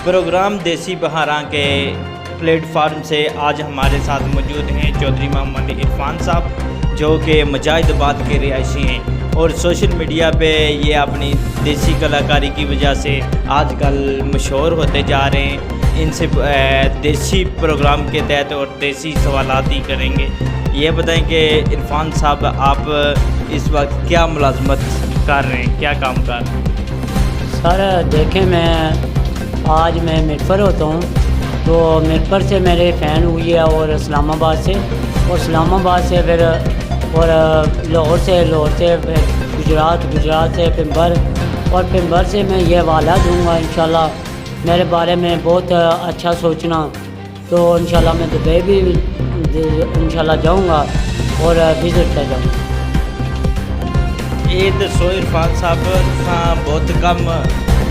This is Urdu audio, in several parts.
پروگرام دیسی بہاراں کے پلیٹ فارم سے آج ہمارے ساتھ موجود ہیں چودھری محمد عرفان صاحب، جو کہ مجاہد آباد کے رہائشی ہیں اور سوشل میڈیا پہ یہ اپنی دیسی کلاکاری کی وجہ سے آج کل مشہور ہوتے جا رہے ہیں۔ ان سے دیسی پروگرام کے تحت اور دیسی سوالات ہی کریں گے۔ یہ بتائیں کہ عرفان صاحب آپ اس وقت کیا ملازمت کر رہے ہیں، کیا کام کر رہے ہیں؟ سر دیکھیں، آج میں مٹفر ہوتا ہوں، تو مٹفر سے میرے فین ہوئی ہے اور اسلام آباد سے، اور اسلام آباد سے پھر اور لاہور سے گجرات سے پمبر، اور پمبر سے میں یہ حوالہ دوں گا انشاءاللہ۔ میرے بارے میں بہت اچھا سوچنا، تو انشاءاللہ میں دبئی بھی انشاءاللہ جاؤں گا اور وزٹ کر جاؤں گا۔ یہ دسو عرفان صاحب، بہت کم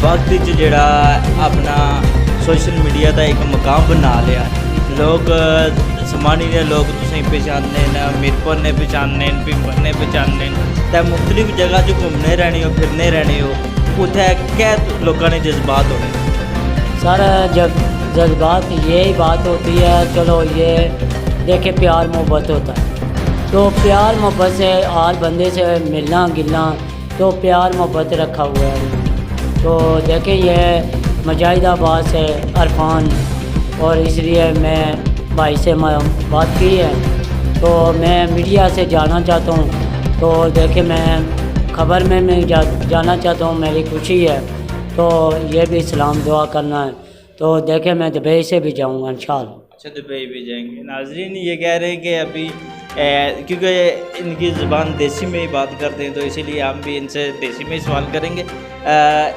وقت جڑا اپنا سوشل میڈیا کا ایک مقام بنا لیا، لوگ سمانی نے لوگ تسیں پہچاننے میرپور نے پہچاننے پمبر نے پہچاننے، تو مختلف جگہ جو گھومنے رہنے ہو پھرنے رہنے ہو، اتنے کیا لوگوں نے جذبات ہونے؟ سر جذبات یہی بات ہوتی ہے، چلو یہ دیکھیں پیار محبت ہوتا ہے، تو پیار محبت سے ہر بندے سے ملنا گلنا، تو پیار محبت رکھا ہوا ہے۔ تو دیکھیں یہ مجاہد آباد سے عرفان، اور اس لیے میں بھائی سے بات کی ہے، تو میں میڈیا سے جانا چاہتا ہوں، تو دیکھیں میں خبر میں جانا چاہتا ہوں، میری خوشی ہے، تو یہ بھی سلام دعا کرنا ہے، تو دیکھیں میں دبئی سے بھی جاؤں گا انشاءاللہ۔ اچھا، دبئی بھی جائیں گے۔ ناظرین یہ کہہ رہے ہیں کہ ابھی کیونکہ ان کی زبان دیسی میں ہی بات کرتے ہیں، تو اسی لیے ہم بھی ان سے دیسی میں ہی سوال کریں گے۔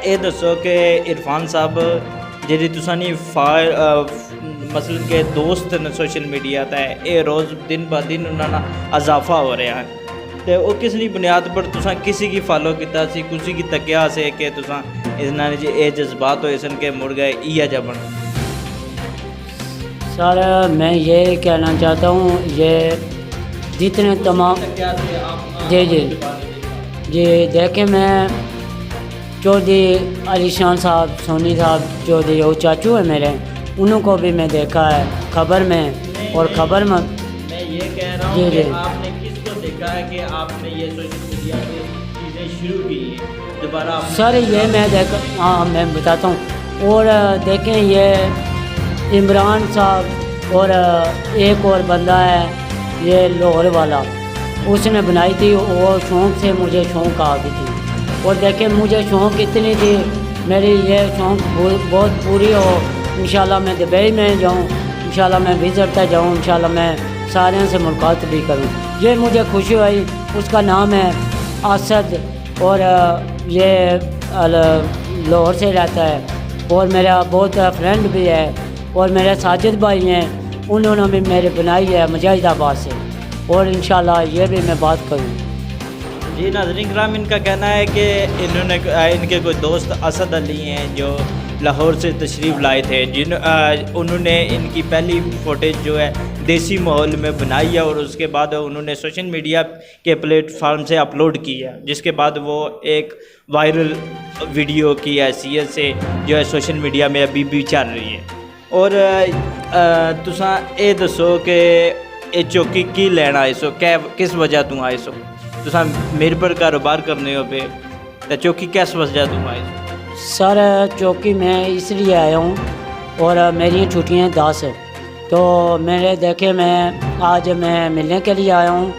یہ دسو کہ عرفان صاحب جی تسانی مثلا کہ دوست نے سوشل میڈیا تے یہ روز دن بہ دن انہوں نے اضافہ ہو رہا ہے، تو وہ کس لی بنیاد پر تساں کسی کی فالو کیتا سی، کسی کی تکیا سے کہ تساں انہوں نے یہ جذبات ہوئے سن کے مڑ گئے ای جا بنا؟ سر میں یہ کہنا چاہتا ہوں، یہ جتنے تمام جی دیکھیں میں چودھری علی شان صاحب، سونی صاحب چودھری، وہ چاچو ہیں میرے، انہوں کو بھی میں دیکھا ہے خبر میں، اور خبر میں یہ کہہ رہا ہوں کہ آپ نے کس کو دیکھا ہے کہ آپ نے یہ سوشل میڈیا پہ چیزیں شروع کی ہیں دوبارہ؟ سر یہ میں دیکھا، ہاں میں بتاتا ہوں، اور دیکھیں یہ عمران صاحب اور ایک اور بندہ ہے یہ لاہور والا، اس نے بنائی تھی، وہ شوق سے مجھے شوق آ گئی تھی، اور دیکھیں مجھے شوق اتنی تھی، میری یہ شوق بہت پوری ہو، انشاءاللہ میں دبئی میں جاؤں، انشاءاللہ میں وزٹ پہ جاؤں، انشاءاللہ میں سارے سے ملاقات بھی کروں، یہ مجھے خوشی ہوئی۔ اس کا نام ہے اسد، اور یہ لاہور سے رہتا ہے، اور میرا بہت فرینڈ بھی ہے، اور میرے ساجد بھائی ہیں، انہوں نے بھی میرے بنائی ہے مجاہد آباد سے، اور انشاءاللہ یہ بھی میں بات کروں۔ جی ناظرین کرام، ان کا کہنا ہے کہ ان کے کوئی دوست اسد علی ہیں جو لاہور سے تشریف لائے تھے، انہوں نے ان کی پہلی فوٹیج جو ہے دیسی ماحول میں بنائی ہے، اور اس کے بعد انہوں نے سوشل میڈیا کے پلیٹ فارم سے اپلوڈ کی ہے، جس کے بعد وہ ایک وائرل ویڈیو کی حیثیت سے جو ہے سوشل میڈیا میں ابھی بھی چل رہی ہے۔ اور تساں یہ دسو کہ یہ چوکی کی لینا آئے سو، کس وجہ تو آئے سو؟ تساں میرے پر کاروبار کرنے ہو پہ، تو چوکی کس وجہ تو آئے سو؟ سر چوکی میں اس لیے آیا ہوں، اور میری چھٹیاں 10 ہے، تو میرے دیکھے میں آج میں ملنے کے لیے آیا ہوں،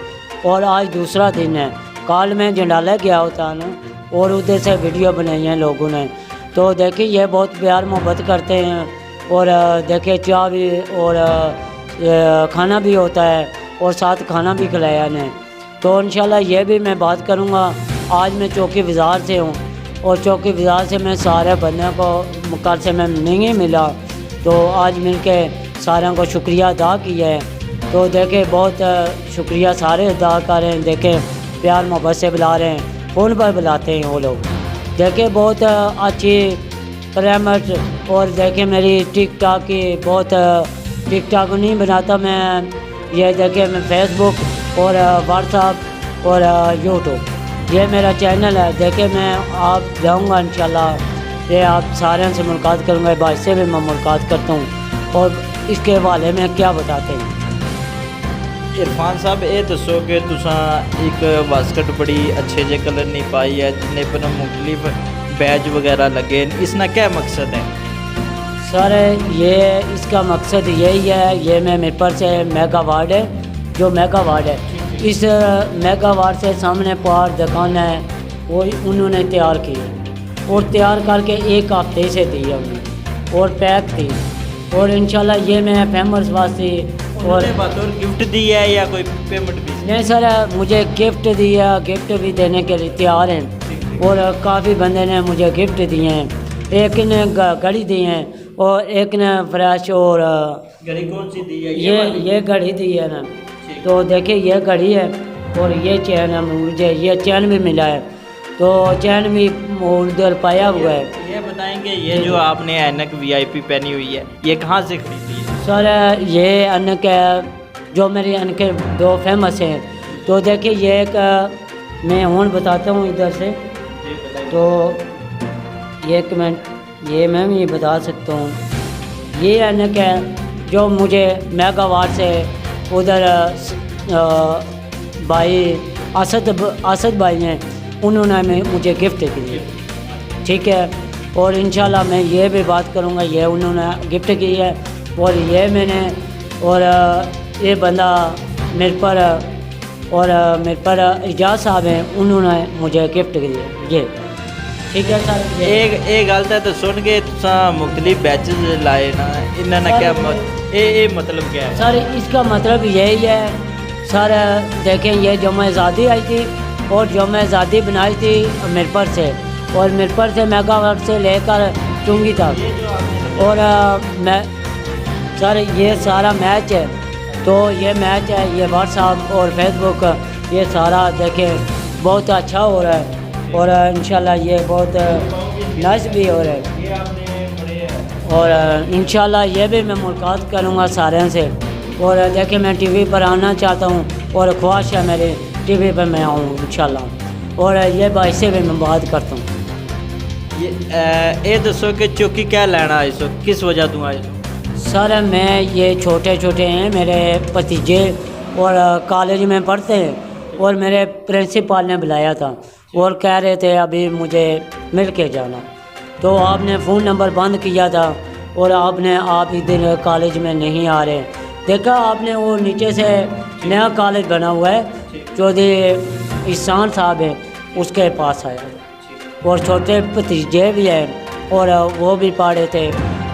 اور آج دوسرا دن ہے، کال میں جنڈالے گیا ہوتا نا، اور ادھر سے ویڈیو بنائی ہیں لوگوں نے، تو دیکھیں یہ بہت پیار محبت کرتے ہیں، اور دیکھیں چائے بھی اور کھانا بھی ہوتا ہے، اور ساتھ کھانا بھی کھلایا نے، تو انشاءاللہ یہ بھی میں بات کروں گا۔ آج میں چوکی وزار سے ہوں، اور چوکی وزار سے میں سارے بندوں کو کل سے میں نہیں ملا، تو آج مل کے ساروں کو شکریہ ادا کیا ہے، تو دیکھیں بہت شکریہ سارے ادا کر رہے ہیں، دیکھیں پیار محبت سے بلا رہے ہیں، فون پر بلاتے ہیں وہ لوگ، دیکھیں بہت اچھی رحمت۔ اور دیکھیں میری ٹک ٹاک کی بہت، ٹک ٹاک نہیں بناتا میں، یہ دیکھیں میں فیس بک اور واٹس ایپ اور یوٹیوب، یہ میرا چینل ہے، دیکھیں میں آپ جاؤں گا انشاءاللہ یہ آپ سارے سے ملاقات کروں گا، بھائی سے بھی میں ملاقات کرتا ہوں اور اس کے حوالے میں کیا بتاتے ہیں۔ عرفان صاحب یہ دسو کہ تساں ایک واسکٹ بڑی اچھے جے کلر نہیں پائی ہے جن پر مختلف بیج وغیرہ لگے، اس کا کیا مقصد ہے؟ سر یہ اس کا مقصد یہی ہے، یہ میں میپر سے میگا وارڈ ہے، جو میگا وارڈ ہے، اس میگا وارڈ سے سامنے پار دکان ہے، وہ انہوں نے تیار کی ہے اور تیار کر کے ایک ہفتے سے دی ہے انہوں نے اور پیک تھی، اور انشاءاللہ یہ میں فیمس واسطے اور بطور گفٹ دی ہے یا کوئی پیمنٹ بھی؟ نہیں سر، مجھے گفٹ دیا، گفٹ بھی دینے کے لیے تیار ہیں، اور کافی بندے نے مجھے گفٹ دیے ہیں، ایک نے گھڑی دی ہیں اور ایک نے فریش، اور گھڑی کون سی دی ہے؟ یہ گھڑی دی ہے نا، تو دیکھیں یہ گھڑی ہے اور یہ چین ہے، مجھے یہ چین بھی ملا ہے، تو چین بھی ادھر پایا ہوا ہے۔ یہ بتائیں گے یہ جو آپ نے اینک وی آئی پی پہنی ہوئی ہے یہ کہاں سے خریدی ہے؟ سر یہ انک ہے، جو میری انک دو فیمس ہیں، تو دیکھیں یہ ایک میں ہون بتاتا ہوں ادھر سے، تو ایک منٹ یہ میں بھی بتا سکتا ہوں، یہ انک ہے جو مجھے میگا وارڈ سے ادھر بھائی اسد بھائی ہیں، انہوں نے مجھے گفٹ دی، ٹھیک ہے، اور انشاءاللہ میں یہ بھی بات کروں گا، یہ انہوں نے گفٹ کی ہے، اور یہ میں نے، اور یہ بندہ میرے پر اعجاز صاحب ہیں، انہوں نے مجھے گفٹ دیا، یہ ٹھیک ہے سر۔ ایک گل تو سن کے تساں مختلف بیچز لائے نا، انہاں نے کیا مطلب کیا ہے؟ سر اس کا مطلب یہی ہے سر، دیکھیں یہ جوم آزادی آئی تھی اور جوم آزادی بنائی تھی میرپر سے، اور میرپر سے میگا وارڈ سے لے کر چنگی تک، اور میں سر یہ سارا میچ ہے، تو یہ میچ ہے، یہ واٹس ایپ اور فیس بک، یہ سارا دیکھیں بہت اچھا ہو رہا ہے، اور انشاءاللہ یہ بہت نائس بھی ہو رہا ہے، اور انشاءاللہ یہ بھی میں ملاقات کروں گا سارے سے، اور دیکھیں میں ٹی وی پر آنا چاہتا ہوں اور خواہش ہے میرے ٹی وی پر میں آؤں انشاءاللہ، اور یہ بھائی سے بھی میں بات کرتا ہوں۔ یہ دسو کہ چوکی کیا لینا آئے سو، کس وجہ تو آئے سو؟ سر میں یہ چھوٹے چھوٹے ہیں میرے بھتیجے اور کالج میں پڑھتے ہیں، اور میرے پرنسپل نے بلایا تھا اور کہہ رہے تھے ابھی مجھے مل کے جانا، تو آپ نے فون نمبر بند کیا تھا اور آپ ادھر کالج میں نہیں آ رہے، دیکھا آپ نے وہ نیچے سے نیا کالج بنا ہوا ہے، چودھری احسان صاحب ہے، اس کے پاس آیا، اور چھوٹے بھتیجے بھی ہیں اور وہ بھی پڑھے تھے،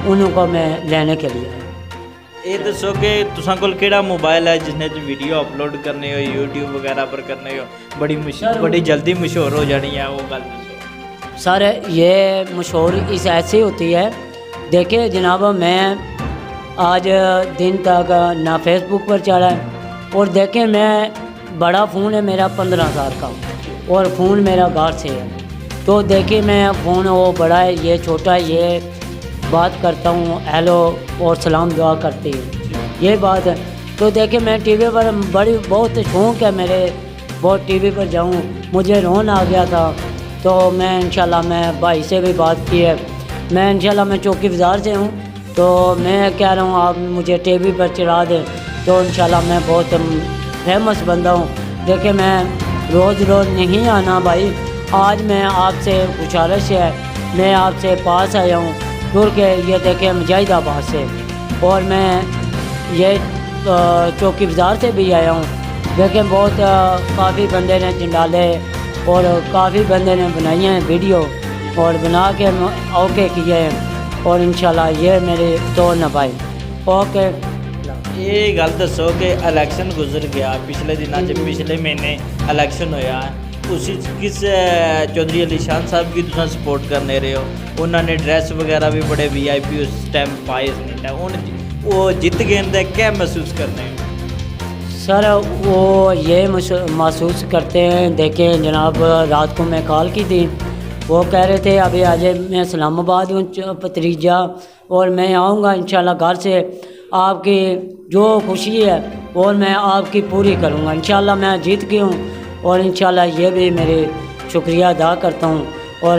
انہوں کو میں لینے کے لیے۔ یہ دسو کہ تساں کول کیڑا موبائل ہے جس نے ویڈیو اپلوڈ کرنے ہو، یوٹیوب وغیرہ پر کرنے ہو، بڑی جلدی مشہور ہو جانی ہے، وہ گل دسو۔ سر یہ مشہور اس ایسی ہوتی ہے، دیکھیں جناب میں آج دن تک نہ فیس بک پر چڑھا ہے، اور دیکھیں میں بڑا فون ہے میرا 15,000 کا، اور فون میرا گھر سے ہے، تو دیکھیں میں فون وہ بڑا ہے، یہ چھوٹا ہے، یہ بات کرتا ہوں ہیلو اور سلام دعا کرتی ہے، یہ بات ہے، تو دیکھیں میں ٹی وی پر بہت شوق ہے میرے، بہت ٹی وی پر جاؤں، مجھے رون آ گیا تھا، تو میں انشاءاللہ میں بھائی سے بھی بات کی ہے، میں انشاءاللہ میں چوکی بازار سے ہوں، تو میں کہہ رہا ہوں آپ مجھے ٹی وی پر چڑھا دیں، تو انشاءاللہ میں بہت فیمس بندہ ہوں، دیکھیں میں روز نہیں آنا بھائی، آج میں آپ سے گزارش ہے، میں آپ سے پاس آیا ہوں دور کے، یہ دیکھیں مجاہد آباد سے، اور میں یہ چوکی بازار سے بھی آیا ہوں، دیکھیں بہت کافی بندے نے جنڈالے اور کافی بندے نے بنائی ہیں ویڈیو اور بنا کے اوکے کیے ہیں، اور انشاءاللہ یہ میرے تو نبھائی اوکے۔ یہ گل دسو کہ الیکشن گزر گیا پچھلے دنوں پچھلے مہینے الیکشن ہویا، اسی کس چودھری علی شان صاحب کی تساں سپورٹ کرنے رہے ہو؟ انہوں نے ڈریس وغیرہ بھی بڑے وی آئی پی اس ٹائم پائے، وہ جیت گئے تو کیا محسوس کرنے ہیں؟ سر وہ یہ محسوس کرتے ہیں، دیکھیں جناب رات کو میں کال کی تھی، وہ کہہ رہے تھے ابھی آج میں اسلام آباد ہوں پتریجا، اور میں آؤں گا انشاءاللہ گھر سے، آپ کی جو خوشی ہے اور میں آپ کی پوری کروں گا، انشاءاللہ میں جیت گئی ہوں، اور انشاءاللہ یہ بھی میرے شکریہ ادا کرتا ہوں، اور